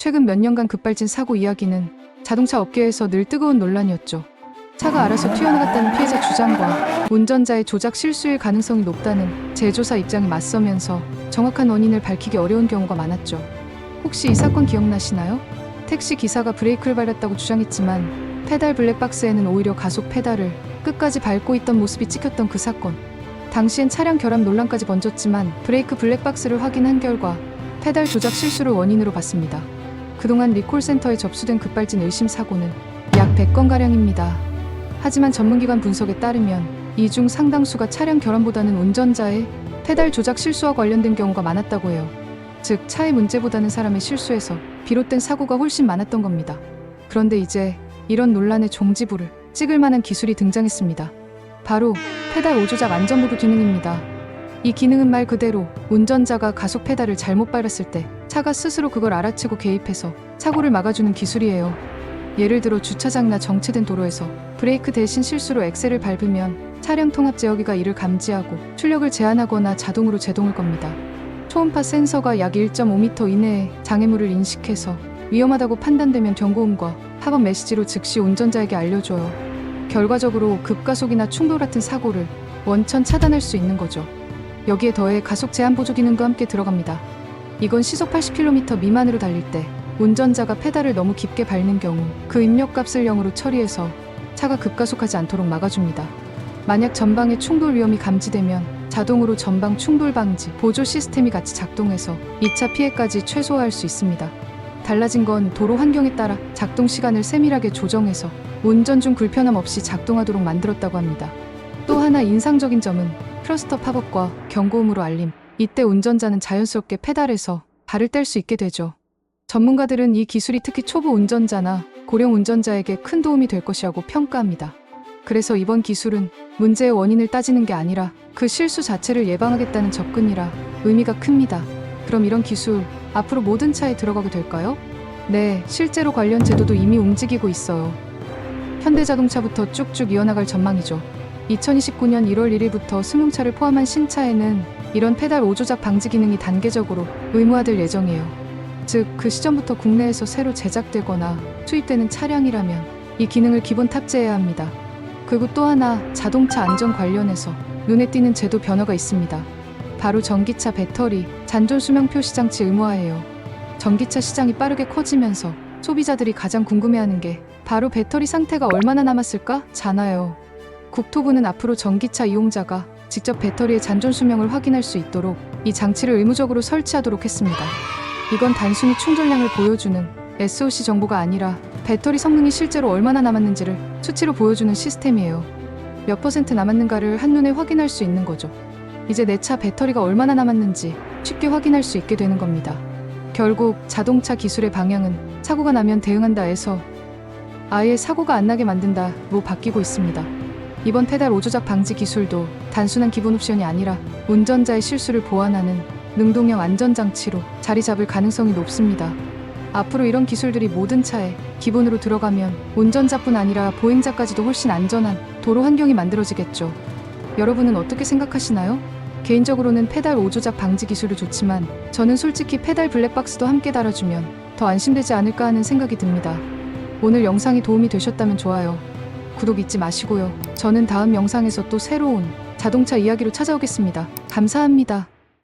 최근 몇 년간 급발진 사고 이야기는 자동차 업계에서 늘 뜨거운 논란이었죠. 차가 알아서 튀어나갔다는 피해자 주장과 운전자의 조작 실수일 가능성이 높다는 제조사 입장이 맞서면서 정확한 원인을 밝히기 어려운 경우가 많았죠. 혹시 이 사건 기억나시나요? 택시 기사가 브레이크를 밟았다고 주장했지만 페달 블랙박스에는 오히려 가속 페달을 끝까지 밟고 있던 모습이 찍혔던 그 사건. 당시엔 차량 결함 논란까지 번졌지만 브레이크 블랙박스를 확인한 결과 페달 조작 실수를 원인으로 봤습니다. 그동안 리콜센터에 접수된 급발진 의심 사고는 약 100건가량입니다. 하지만 전문기관 분석에 따르면 이 중 상당수가 차량 결함보다는 운전자의 페달 조작 실수와 관련된 경우가 많았다고 해요. 즉, 차의 문제보다는 사람의 실수에서 비롯된 사고가 훨씬 많았던 겁니다. 그런데 이제 이런 논란의 종지부를 찍을 만한 기술이 등장했습니다. 바로 페달 오조작 안전부도 기능입니다. 이 기능은 말 그대로 운전자가 가속 페달을 잘못 밟았을 때 차가 스스로 그걸 알아채고 개입해서 사고를 막아주는 기술이에요. 예를 들어 주차장이나 정체된 도로에서 브레이크 대신 실수로 엑셀을 밟으면 차량 통합 제어기가 이를 감지하고 출력을 제한하거나 자동으로 제동을 겁니다. 초음파 센서가 약 1.5m 이내에 장애물을 인식해서 위험하다고 판단되면 경고음과 팝업 메시지로 즉시 운전자에게 알려줘요. 결과적으로 급가속이나 충돌 같은 사고를 원천 차단할 수 있는 거죠. 여기에 더해 가속 제한 보조 기능도 함께 들어갑니다. 이건 시속 80km 미만으로 달릴 때 운전자가 페달을 너무 깊게 밟는 경우 그 입력값을 0으로 처리해서 차가 급가속하지 않도록 막아줍니다. 만약 전방에 충돌 위험이 감지되면 자동으로 전방 충돌 방지 보조 시스템이 같이 작동해서 2차 피해까지 최소화할 수 있습니다. 달라진 건 도로 환경에 따라 작동 시간을 세밀하게 조정해서 운전 중 불편함 없이 작동하도록 만들었다고 합니다. 또 하나 인상적인 점은 클러스터 팝업과 경고음으로 알림. 이때 운전자는 자연스럽게 페달에서 발을 뗄 수 있게 되죠. 전문가들은 이 기술이 특히 초보 운전자나 고령 운전자에게 큰 도움이 될 것이라고 평가합니다. 그래서 이번 기술은 문제의 원인을 따지는 게 아니라 그 실수 자체를 예방하겠다는 접근이라 의미가 큽니다. 그럼 이런 기술 앞으로 모든 차에 들어가게 될까요? 네, 실제로 관련 제도도 이미 움직이고 있어요. 현대자동차부터 쭉쭉 이어나갈 전망이죠. 2029년 1월 1일부터 승용차를 포함한 신차에는 이런 페달 오조작 방지 기능이 단계적으로 의무화될 예정이에요. 즉, 그 시점부터 국내에서 새로 제작되거나 수입되는 차량이라면 이 기능을 기본 탑재해야 합니다. 그리고 또 하나 자동차 안전 관련해서 눈에 띄는 제도 변화가 있습니다. 바로 전기차 배터리 잔존 수명표 시장치 의무화예요. 전기차 시장이 빠르게 커지면서 소비자들이 가장 궁금해하는 게 바로 배터리 상태가 얼마나 남았을까? 잖아요. 국토부는 앞으로 전기차 이용자가 직접 배터리의 잔존 수명을 확인할 수 있도록 이 장치를 의무적으로 설치하도록 했습니다. 이건 단순히 충전량을 보여주는 SOC 정보가 아니라 배터리 성능이 실제로 얼마나 남았는지를 수치로 보여주는 시스템이에요. 몇 % 남았는가를 한눈에 확인할 수 있는 거죠. 이제 내 차 배터리가 얼마나 남았는지 쉽게 확인할 수 있게 되는 겁니다. 결국 자동차 기술의 방향은 사고가 나면 대응한다에서 아예 사고가 안 나게 만든다로 바뀌고 있습니다. 이번 페달 오조작 방지 기술도 단순한 기본 옵션이 아니라 운전자의 실수를 보완하는 능동형 안전장치로 자리 잡을 가능성이 높습니다. 앞으로 이런 기술들이 모든 차에 기본으로 들어가면 운전자뿐 아니라 보행자까지도 훨씬 안전한 도로 환경이 만들어지겠죠. 여러분은 어떻게 생각하시나요? 개인적으로는 페달 오조작 방지 기술도 좋지만 저는 솔직히 페달 블랙박스도 함께 달아주면 더 안심되지 않을까 하는 생각이 듭니다. 오늘 영상이 도움이 되셨다면 좋아요, 구독 잊지 마시고요. 저는 다음 영상에서 또 새로운 자동차 이야기로 찾아오겠습니다. 감사합니다.